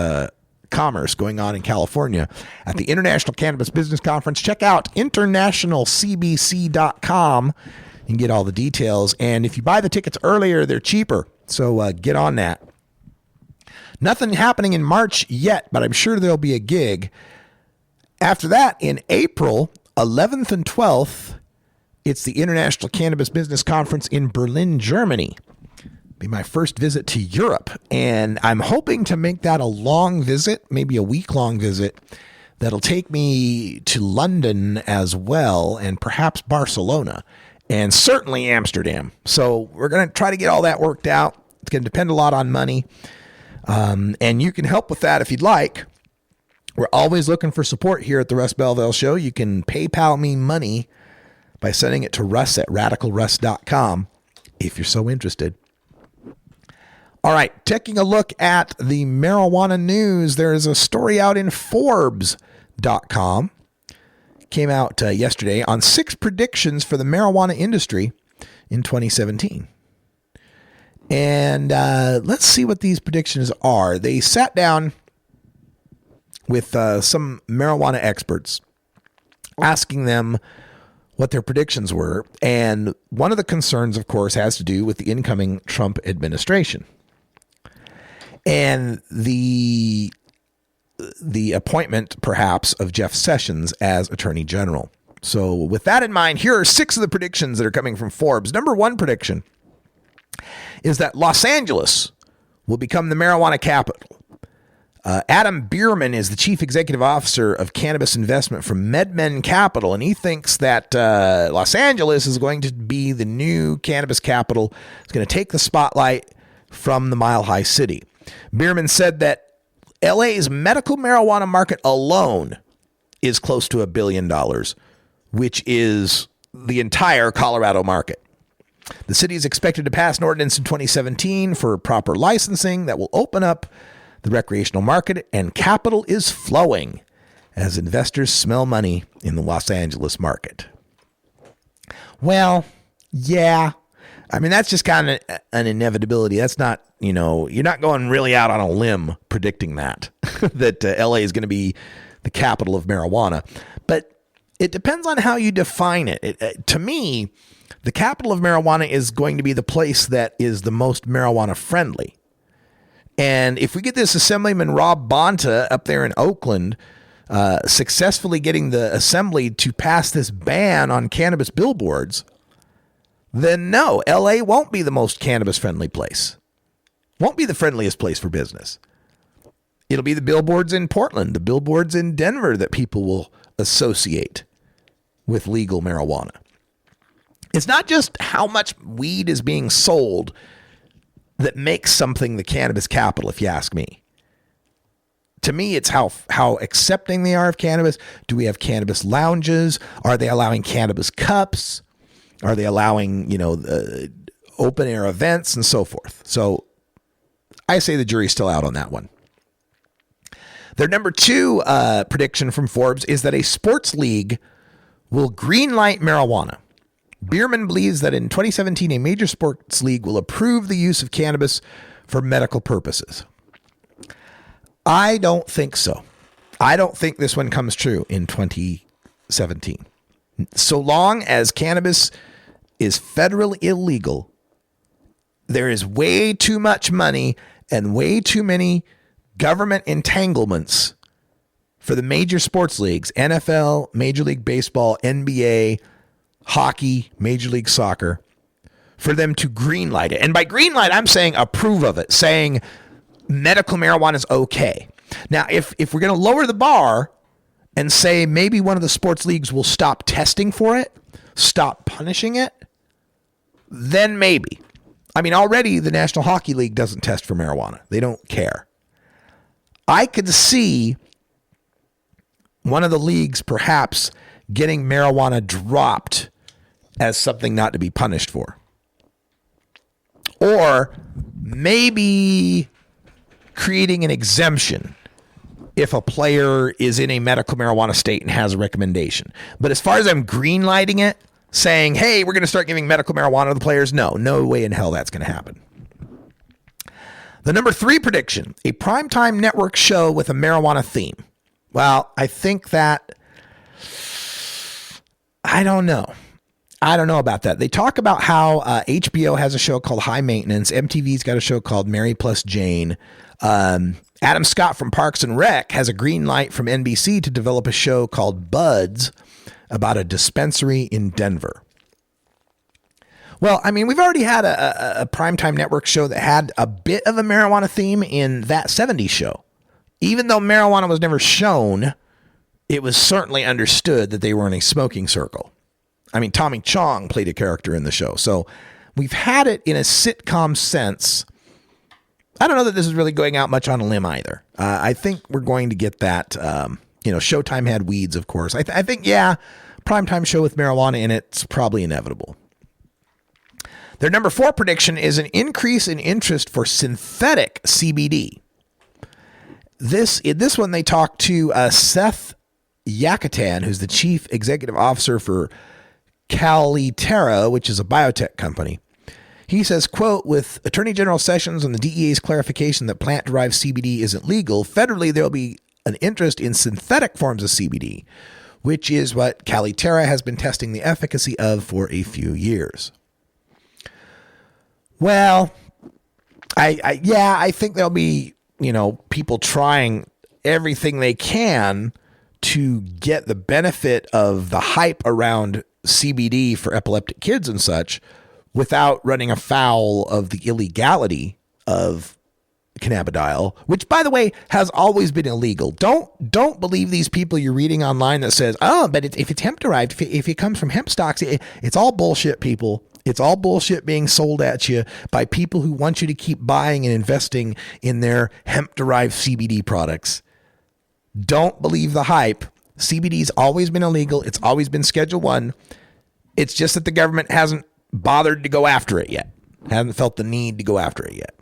commerce going on in California at the International Cannabis Business Conference. Check out internationalcbc.com. You can get all the details. And if you buy the tickets earlier, they're cheaper. So get on that. Nothing happening in March yet, but I'm sure there'll be a gig. After that, in April 11th and 12th, it's the International Cannabis Business Conference in Berlin, Germany. Be my first visit to Europe, and I'm hoping to make that a long visit, maybe a week-long visit, that'll take me to London as well, and perhaps Barcelona, and certainly Amsterdam. So we're going to try to get all that worked out. It's going to depend a lot on money, and you can help with that if you'd like. We're always looking for support here at the Russ Belville Show. You can PayPal me money by sending it to russ@radicalruss.com if you're so interested. All right, taking a look at the marijuana news, there is a story out in Forbes.com. Came out yesterday on 6 predictions for the marijuana industry in 2017. And let's see what these predictions are. They sat down with some marijuana experts, asking them what their predictions were. And one of the concerns, of course, has to do with the incoming Trump administration and the appointment, perhaps, of Jeff Sessions as Attorney General. So with that in mind, here are 6 of the predictions that are coming from Forbes. Number 1 prediction is that Los Angeles will become the marijuana capital. Adam Bierman is the chief executive officer of cannabis investment from MedMen Capital, and he thinks that Los Angeles is going to be the new cannabis capital. It's going to take the spotlight from the Mile High City. Bierman said that LA's medical marijuana market alone is close to $1 billion, which is the entire Colorado market. The city is expected to pass an ordinance in 2017 for proper licensing that will open up the recreational market, and capital is flowing. as investors smell money in the Los Angeles market. Well, yeah. I mean, that's just kind of an inevitability. That's not, you're not going really out on a limb predicting that LA is going to be the capital of marijuana. But it depends on how you define it. To me, the capital of marijuana is going to be the place that is the most marijuana friendly. And if we get this Assemblyman Rob Bonta up there in Oakland successfully getting the assembly to pass this ban on cannabis billboards, then no, LA won't be the most cannabis friendly place. Won't be the friendliest place for business. It'll be the billboards in Portland, the billboards in Denver that people will associate with legal marijuana. It's not just how much weed is being sold that makes something the cannabis capital, if you ask me. To me, it's how accepting they are of cannabis. Do we have cannabis lounges? Are they allowing cannabis cups? Are they allowing, open air events and so forth? So I say the jury's still out on that one. Their number 2 prediction from Forbes is that a sports league will greenlight marijuana. Bierman believes that in 2017, a major sports league will approve the use of cannabis for medical purposes. I don't think so. I don't think this one comes true in 2017. So long as cannabis is federally illegal, there is way too much money and way too many government entanglements for the major sports leagues, NFL, Major League Baseball, NBA, hockey, Major League Soccer, for them to greenlight it. And by greenlight, I'm saying approve of it, saying medical marijuana is okay. Now, if we're going to lower the bar and say maybe one of the sports leagues will stop testing for it, stop punishing it, then maybe. I mean, already the National Hockey League doesn't test for marijuana. They don't care. I could see one of the leagues perhaps getting marijuana dropped as something not to be punished for. Or maybe creating an exemption if a player is in a medical marijuana state and has a recommendation. But as far as I'm greenlighting it, saying, hey, we're going to start giving medical marijuana to the players, no way in hell that's going to happen. The number 3 prediction, a primetime network show with a marijuana theme. Well, I think that, I don't know about that. They talk about how HBO has a show called High Maintenance. MTV's got a show called Mary Plus Jane. Adam Scott from Parks and Rec has a green light from NBC to develop a show called Buds about a dispensary in Denver. Well, I mean, we've already had a primetime network show that had a bit of a marijuana theme in That 70s Show. Even though marijuana was never shown, it was certainly understood that they were in a smoking circle. I mean, Tommy Chong played a character in the show. So we've had it in a sitcom sense. I don't know that this is really going out much on a limb either. I think we're going to get that. Showtime had Weeds, of course. I think, primetime show with marijuana in it's probably inevitable. Their number 4 prediction is an increase in interest for synthetic CBD. In this one, they talk to Seth Yakatan, who's the chief executive officer for Caliterra, which is a biotech company. He says, quote, with Attorney General Sessions and the DEA's clarification that plant-derived CBD isn't legal, federally there will be an interest in synthetic forms of CBD, which is what Caliterra has been testing the efficacy of for a few years. Well, I think there'll be, people trying everything they can to get the benefit of the hype around CBD for epileptic kids and such without running afoul of the illegality of cannabidiol, which, by the way, has always been illegal. Don't believe these people you're reading online that says, but if it's hemp derived, if it comes from hemp stocks, it's all bullshit, people. It's all bullshit being sold at you by people who want you to keep buying and investing in their hemp-derived CBD products. Don't believe the hype. CBD's always been illegal. It's always been Schedule 1. It's just that the government hasn't bothered to go after it yet. Hasn't felt the need to go after it yet.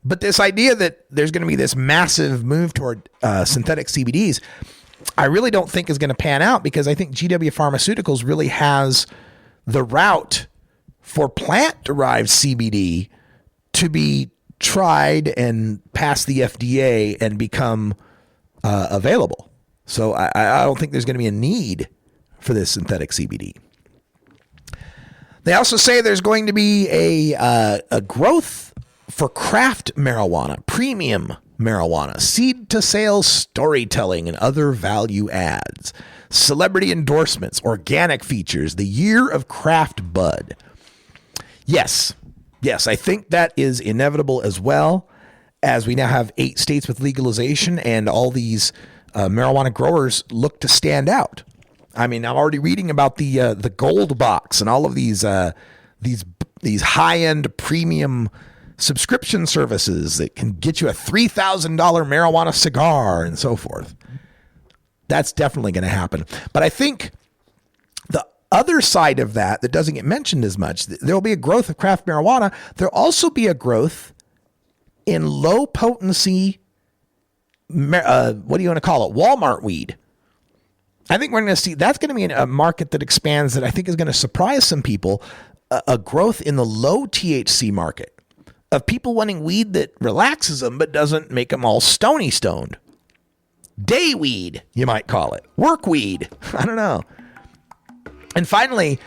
But this idea that there's going to be this massive move toward synthetic CBDs, I really don't think is going to pan out, because I think GW Pharmaceuticals really has the route for plant-derived CBD to be tried and pass the FDA and become available. So I don't think there's going to be a need for this synthetic CBD. They also say there's going to be a growth for craft marijuana, premium marijuana, seed to sales storytelling, and other value adds, celebrity endorsements, organic features, the year of craft bud. Yes, I think that is inevitable, as well, as we now have 8 states with legalization, and all these marijuana growers look to stand out. I mean, I'm already reading about the gold box and all of these high-end premium subscription services that can get you a $3,000 marijuana cigar and so forth. That's definitely going to happen. But I think the other side of that doesn't get mentioned as much, there will be a growth of craft marijuana. There'll also be a growth in low potency, what do you want to call it? Walmart weed. I think we're going to see, that's going to be a market that expands, that I think is going to surprise some people, a growth in the low THC market, of people wanting weed that relaxes them but doesn't make them all stoned. Day weed, you might call it. Work weed. I don't know. And finally,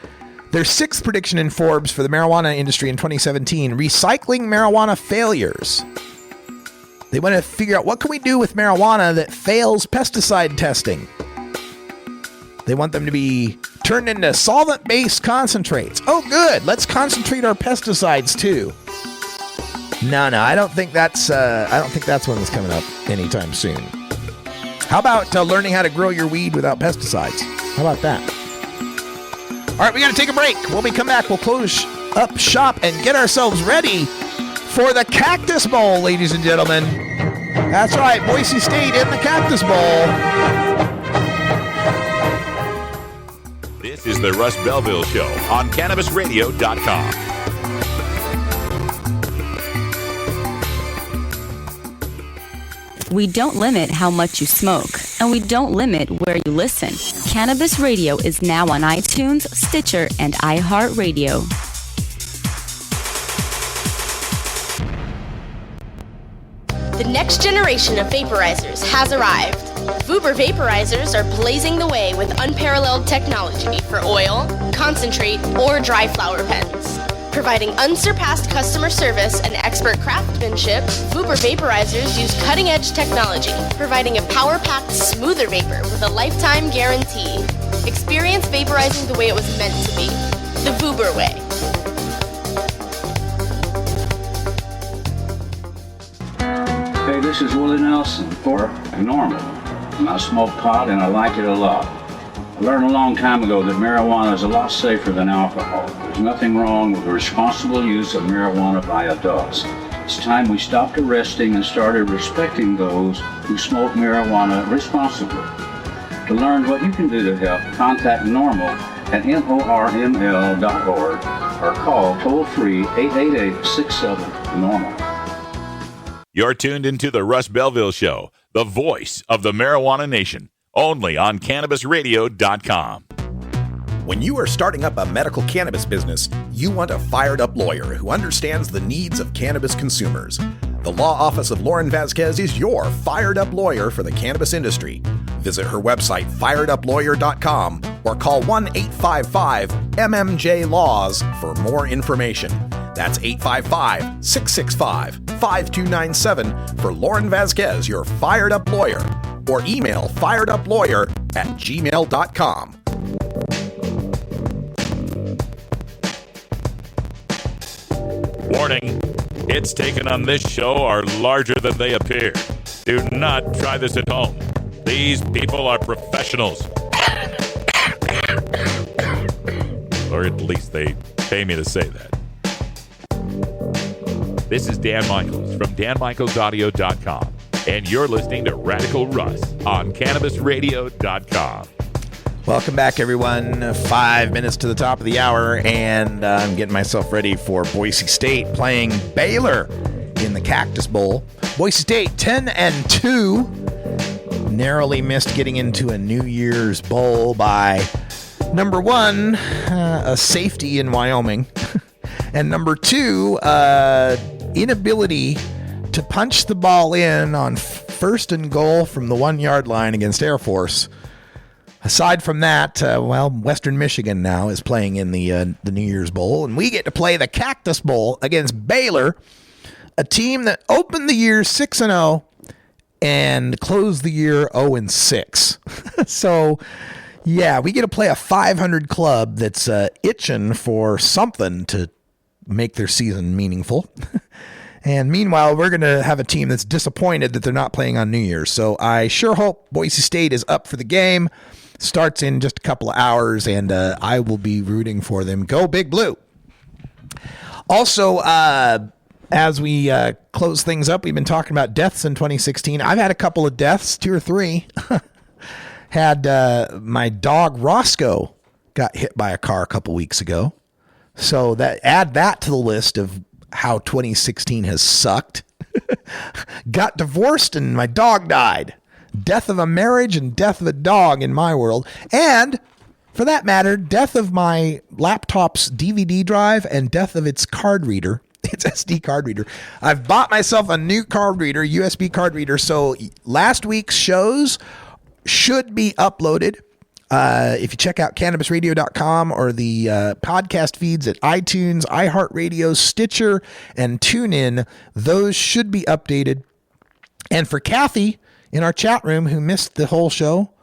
their 6th prediction in Forbes for the marijuana industry in 2017, recycling marijuana failures. They want to figure out, what can we do with marijuana that fails pesticide testing? They want them to be turned into solvent-based concentrates. Oh, good. Let's concentrate our pesticides too. No, I don't think that's one that's coming up anytime soon. How about learning how to grow your weed without pesticides? How about that? All right, we got to take a break. When we come back, we'll close up shop and get ourselves ready for the Cactus Bowl, ladies and gentlemen. That's right, Boise State in the Cactus Bowl. This is the Russ Belville Show on CannabisRadio.com. We don't limit how much you smoke, and we don't limit where you listen. Cannabis Radio is now on iTunes, Stitcher, and iHeartRadio. The next generation of vaporizers has arrived. Vuber vaporizers are blazing the way with unparalleled technology for oil, concentrate, or dry flower pens. Providing unsurpassed customer service and expert craftsmanship, Vuber vaporizers use cutting-edge technology, providing a power-packed, smoother vapor with a lifetime guarantee. Experience vaporizing the way it was meant to be. The Vuber way. Hey, this is Willie Nelson for Normal. I smoke pot and I like it a lot. I learned a long time ago that marijuana is a lot safer than alcohol. There's nothing wrong with the responsible use of marijuana by adults. It's time we stopped arresting and started respecting those who smoke marijuana responsibly. To learn what you can do to help, contact NORML at NORML.org or call toll-free 888-67-NORMAL. You're tuned into the Russ Belville Show, the voice of the marijuana nation, only on CannabisRadio.com. When you are starting up a medical cannabis business, you want a fired-up lawyer who understands the needs of cannabis consumers. The law office of Lauren Vasquez is your fired-up lawyer for the cannabis industry. Visit her website, fireduplawyer.com, or call 1-855-MMJ-LAWS for more information. That's 855-665-5297 for Lauren Vasquez, your fired-up lawyer, or email fireduplawyer@gmail.com. Warning, hits taken on this show are larger than they appear. Do not try this at home. These people are professionals. Or at least they pay me to say that. This is Dan Michaels from DanMichaelsAudio.com, and you're listening to Radical Russ on CannabisRadio.com. Welcome back, everyone. 5 minutes to the top of the hour, and I'm getting myself ready for Boise State playing Baylor in the Cactus Bowl. Boise State 10-2. Narrowly missed getting into a New Year's Bowl by number 1, a safety in Wyoming, and number 2, inability to punch the ball in on first and goal from the 1-yard line against Air Force. Aside from that, Western Michigan now is playing in the New Year's Bowl, and we get to play the Cactus Bowl against Baylor, a team that opened the year 6-0 and closed the year 0-6. So, yeah, we get to play a 500 club that's itching for something to make their season meaningful. And meanwhile, we're going to have a team that's disappointed that they're not playing on New Year's. So I sure hope Boise State is up for the game. Starts in just a couple of hours, and I will be rooting for them. Go Big Blue. Also, as we close things up, we've been talking about deaths in 2016. I've had a couple of deaths, 2 or 3. Had my dog Roscoe got hit by a car a couple weeks ago. So add that to the list of how 2016 has sucked. Got divorced and my dog died. Death of a marriage and death of a dog in my world. And, for that matter, death of my laptop's DVD drive and death of its card reader, its SD card reader. I've bought myself a new card reader, USB card reader, so last week's shows should be uploaded. If you check out CannabisRadio.com or the podcast feeds at iTunes, iHeartRadio, Stitcher, and TuneIn, those should be updated. And for Kathy in our chat room who missed the whole show,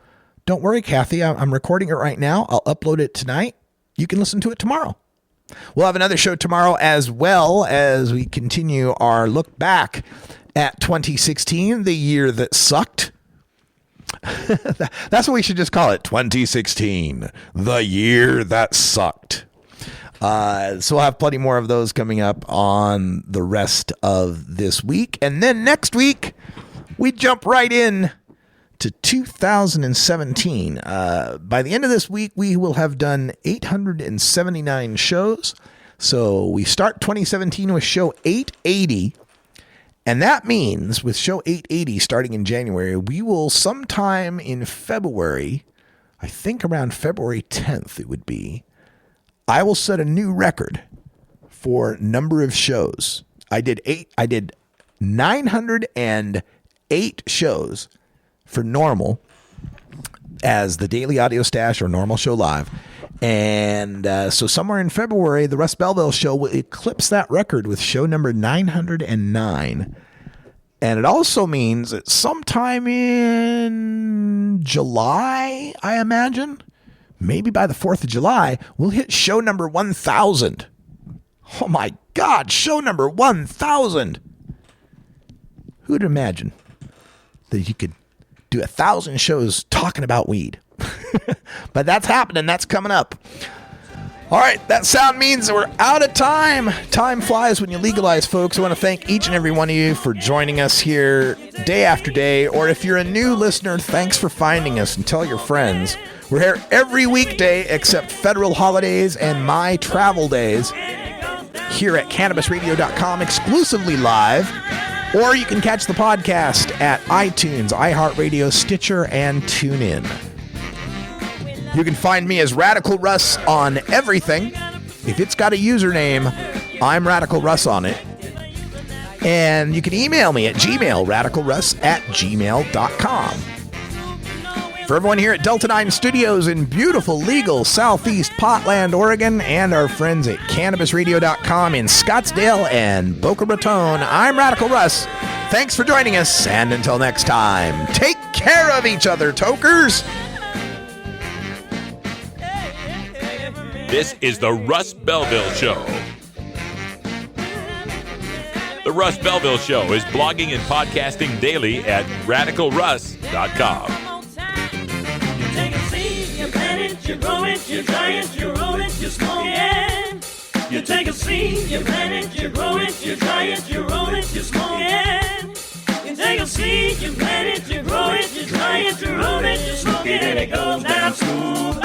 don't worry, Kathy. I'm recording it right now. I'll upload it tonight. You can listen to it tomorrow. We'll have another show tomorrow as well as we continue our look back at 2016, the year that sucked. That's what we should just call it, 2016, the year that sucked. So we'll have plenty more of those coming up on the rest of this week. And then next week, we jump right in to 2017. By the end of this week, we will have done 879 shows. So we start 2017 with show 880. And that means with show 880 starting in January, we will sometime in February, I think around February 10th it would be, I will set a new record for number of shows. I did 908 shows for normal as the Daily Audio Stash or Normal Show Live. And so somewhere in February, the Russ Belville Show will eclipse that record with show number 909. And it also means that sometime in July, I imagine, maybe by the 4th of July, we'll hit show number 1,000. Oh my God, show number 1,000. Who'd imagine that you could do 1,000 shows talking about weed? But that's happening. That's coming up. All right, that sound means that we're out of time. Time flies when you legalize, folks. I want to thank each and every one of you for joining us here day after day. Or if you're a new listener, thanks for finding us and tell your friends. We're here every weekday except federal holidays and my travel days here at CannabisRadio.com, exclusively live. Or you can catch the podcast at iTunes, iHeartRadio, Stitcher, and TuneIn. You can find me as Radical Russ on everything. If it's got a username, I'm Radical Russ on it. And you can email me at Gmail, radicalruss@gmail.com. For everyone here at Delta 9 Studios in beautiful, legal Southeast Portland, Oregon, and our friends at CannabisRadio.com in Scottsdale and Boca Raton, I'm Radical Russ. Thanks for joining us, and until next time, take care of each other, tokers. This is the Russ Belville Show. The Russ Belville Show is blogging and podcasting daily at radicalruss.com. You take a seed, you plant it, you grow it, you dry it, you roll it, you smoke it. You take a seed, you plant it, you grow it, you dry it, you roll it, you smoke it. You take a seed, you plant it, you grow it, you dry it, you roll it, you smoke it, and it goes down smooth.